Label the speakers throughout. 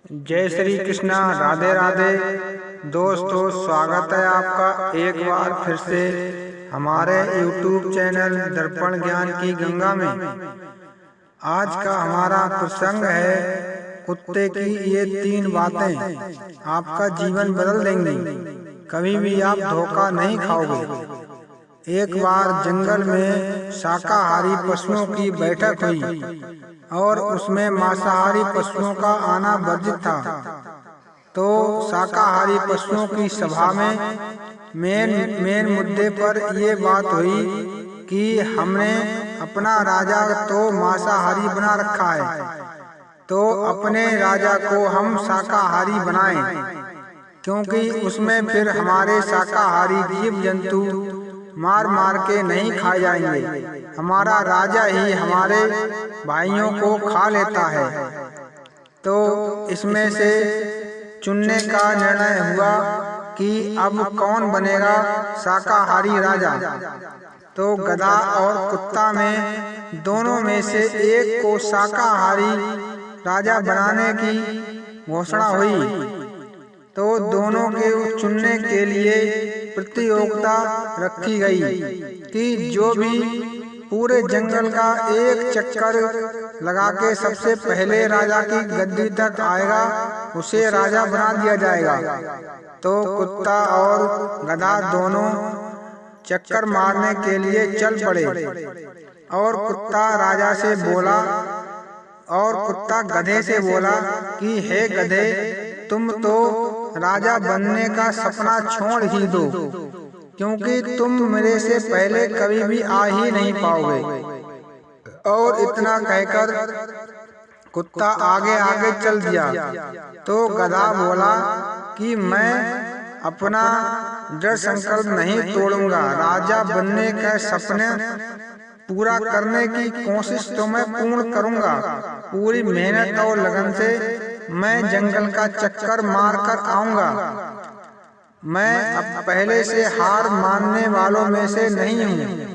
Speaker 1: जय श्री कृष्णा, राधे राधे। दोस्तों, स्वागत है आपका एक बार फिर से हमारे YouTube चैनल दर्पण ज्ञान की गंगा में। आज का हमारा प्रसंग है कुत्ते की ये 3 बातें आपका जीवन बदल देंगी। कभी भी आप धोखा नहीं खाओगे। एक बार जंगल में शाकाहारी पशुओं की बैठक हुई और उसमें मांसाहारी पशुओं का आना वर्जित था। तो शाकाहारी पशुओं की सभा में मेन मुद्दे पर ये बात हुई कि हमने अपना राजा तो मांसाहारी बना रखा है, तो अपने राजा को हम शाकाहारी बनाएं, क्योंकि उसमें फिर हमारे शाकाहारी जीव जंतु मार मार के नहीं खाए जाएंगे। हमारा राजा ही हमारे भाइयों को खा लेता है। तो इसमें से चुनने का निर्णय हुआ कि अब कौन बनेगा शाकाहारी राजा। तो गधा और कुत्ता में दोनों में से एक को शाकाहारी राजा बनाने की घोषणा हुई। तो दोनों के चुनने के लिए प्रतियोगिता रखी गई कि जो भी पूरे जंगल का एक चक्कर लगा के सबसे पहले राजा की गद्दी तक आएगा, उसे राजा बना दिया जाएगा। तो कुत्ता और गधा दोनों चक्कर मारने के लिए चल पड़े और कुत्ता राजा से बोला और कुत्ता गधे से बोला कि हे गधे, तुम तो राजा बनने का सपना छोड़ ही दो, क्योंकि तुम मेरे से पहले कभी भी आ ही नहीं पाओगे। और इतना कहकर कुत्ता आगे आगे चल दिया। तो गधा बोला कि मैं अपना दृढ़ संकल्प नहीं तोड़ूंगा। राजा बनने का सपने पूरा करने की कोशिश तो मैं पूर्ण करूंगा। पूरी मेहनत और लगन से मैं जंगल का चक्कर मार कर आऊंगा। मैं अब पहले से हार मानने वालों में से नहीं हूँ।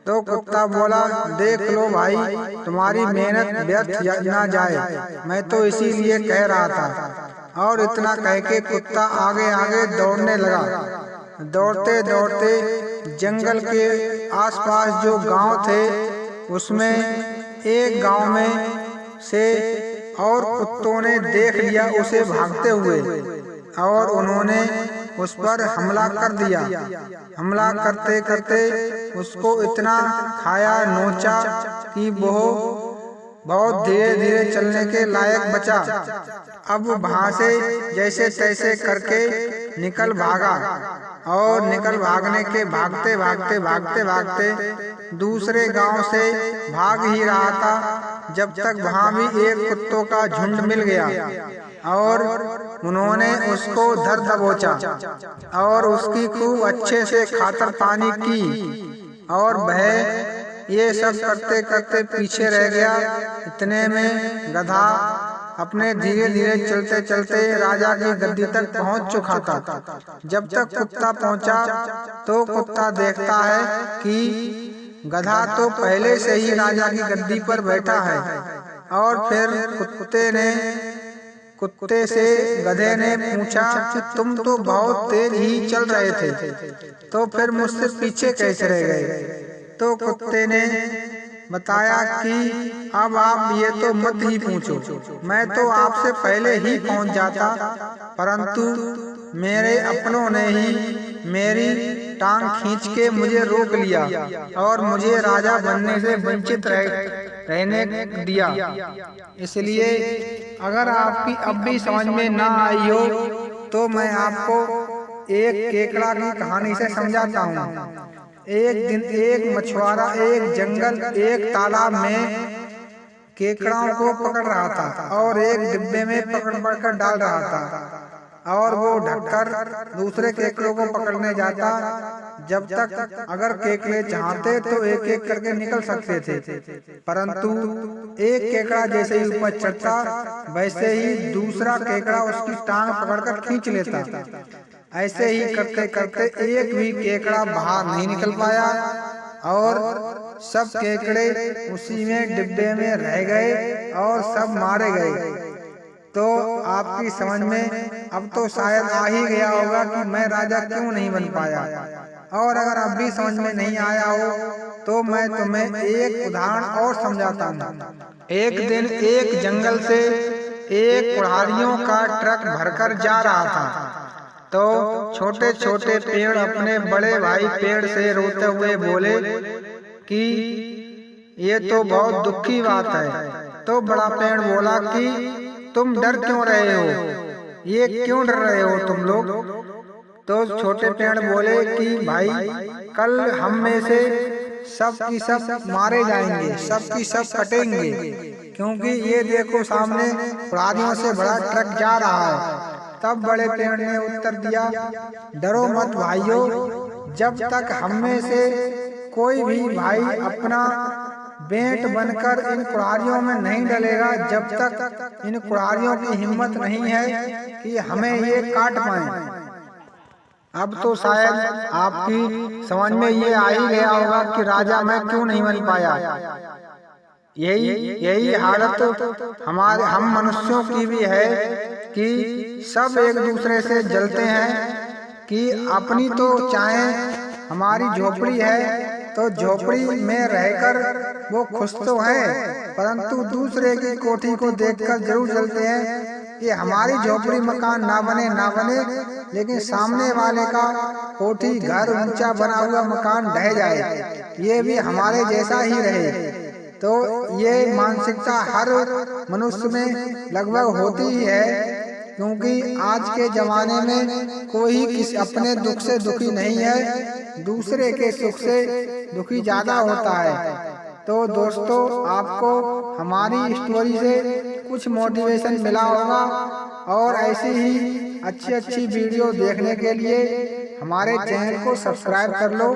Speaker 1: तो कुत्ता बोला, देख लो भाई, तुम्हारी मेहनत व्यर्थ ना जाए, मैं तो इसीलिए कह रहा था। और इतना कह के कुत्ता आगे आगे दौड़ने लगा। दौड़ते दौड़ते जंगल के आसपास जो गांव थे, उसमें एक गांव में से और कुत्तों ने देख लिया उसे भागते हुए और उन्होंने उस पर हमला कर दिया। हमला करते करते उसको इतना खाया नोचा कि वो बहुत धीरे धीरे चलने के लायक बचा। अब वहां से जैसे तैसे करके निकल भागा और निकल भागने के भागते भागते भागते भागते दूसरे गांव से भाग ही रहा था, जब तक वहां भी एक कुत्तों का झुंड मिल गया और उन्होंने उसको धर दबोचा और उसकी खूब अच्छे से खातर पानी की। और वह ये सब करते करते पीछे रह गया। इतने में गधा अपने धीरे धीरे चलते चलते राजा की गद्दी तक पहुंच चुका था। जब तक कुत्ता पहुंचा तो कुत्ता देखता है कि गधा तो पहले से ही राजा की गद्दी पर बैठा है। और फिर कुत्ते से गधे ने पूछा कि तुम तो बहुत तेज ही चल रहे थे, तो फिर मुझसे पीछे कैसे रह गए। तो कुत्ते ने बताया कि अब आप ये तो मत ही पूछो, मैं तो आपसे पहले ही पहुंच जाता, परंतु मेरे अपनों ने ही मेरी टांग खींच के मुझे रोक लिया और मुझे राजा बनने से वंचित रहने दिया। इसलिए अगर आपकी अब भी समझ में ना आई हो तो मैं आपको एक केकड़ा की कहानी से समझाता हूँ। एक दिन एक मछुआरा एक जंगल एक तालाब में केकड़ाओं को पकड़ रहा था और एक डिब्बे में पकड़ कर डाल रहा था। और वो ढककर दूसरे केकड़ों को पकड़ने जाता। जब तक अगर केकड़े चाहते तो एक एक करके निकल सकते थे, परंतु एक केकड़ा जैसे ही ऊपर चढ़ता वैसे ही दूसरा केकड़ा उसकी टांग पकड़कर खींच लेता। ऐसे ही करते करते एक भी केकड़ा बाहर नहीं निकल पाया और सब केकड़े उसी में डिब्बे में रह गए और सब मारे गए। तो आपकी समझ में अब तो शायद आ ही गया होगा कि मैं राजा क्यों नहीं बन पाया। और अगर अब भी समझ में नहीं आया हो तो मैं तुम्हें एक उदाहरण और समझाता हूँ। एक दिन एक जंगल से एक कुल्हाड़ियों का ट्रक भरकर जा रहा था। तो छोटे छोटे पेड़ अपने बड़े भाई पेड़ से रोते हुए बोले कि ये तो बहुत दुख की बात है। तो बड़ा पेड़ बोला कि तुम डर क्यों रहे हो, ये क्यों डर रहे हो तुम लोग। तो छोटे पेड़ बोले कि भाई कल हम में से सब की सब मारे जाएंगे, सब की सब कटेंगे, क्योंकि ये देखो सामने कुल्हाड़ियों से बड़ा ट्रक जा रहा है। तब बड़े पेड़ ने उत्तर दिया, डरो मत भाइयों, जब तक हम में से कोई भी भाई अपना बेंट बनकर इन कुल्हाड़ियों में नहीं डलेगा, जब तक इन कुल्हाड़ियों की हिम्मत नहीं है कि हमें ये काट पाए। अब तो शायद आपकी समझ में ये आ ही गया होगा कि राजा मैं क्यों नहीं बन पाया। यही हालत हम मनुष्यों की भी है कि सब एक दूसरे से जलते हैं कि अपनी तो चाहे हमारी झोपड़ी है तो झोपड़ी में रहकर वो खुश तो है, परंतु दूसरे की कोठी को देखकर जरूर जलते हैं कि हमारी झोपड़ी मकान ना बने लेकिन सामने वाले का कोठी घर ऊंचा बना हुआ मकान ढह जाए, ये भी हमारे जैसा ही रहे। तो ये मानसिकता हर मनुष्य में लगभग होती ही है, क्योंकि आज के जमाने में कोई किसी अपने दुख से दुखी नहीं है, दूसरे के सुख से दुखी ज्यादा होता है। तो दोस्तों आपको हमारी स्टोरी से कुछ मोटिवेशन मिला होगा, और ऐसी ही अच्छी वीडियो देखने के लिए हमारे चैनल को सब्सक्राइब कर लो।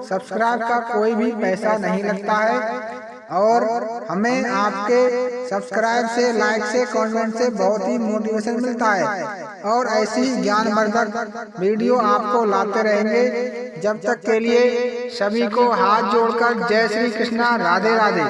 Speaker 1: सब्सक्राइब का कोई भी पैसा नहीं लगता है, और हमें आपके सब्सक्राइब से, लाइक से, कमेंट से बहुत ही मोटिवेशन मिलता है, और ऐसी ज्ञानवर्धक वीडियो आपको लाते रहेंगे। जब तक के लिए सभी को हाथ जोड़कर जय श्री कृष्णा, राधे राधे।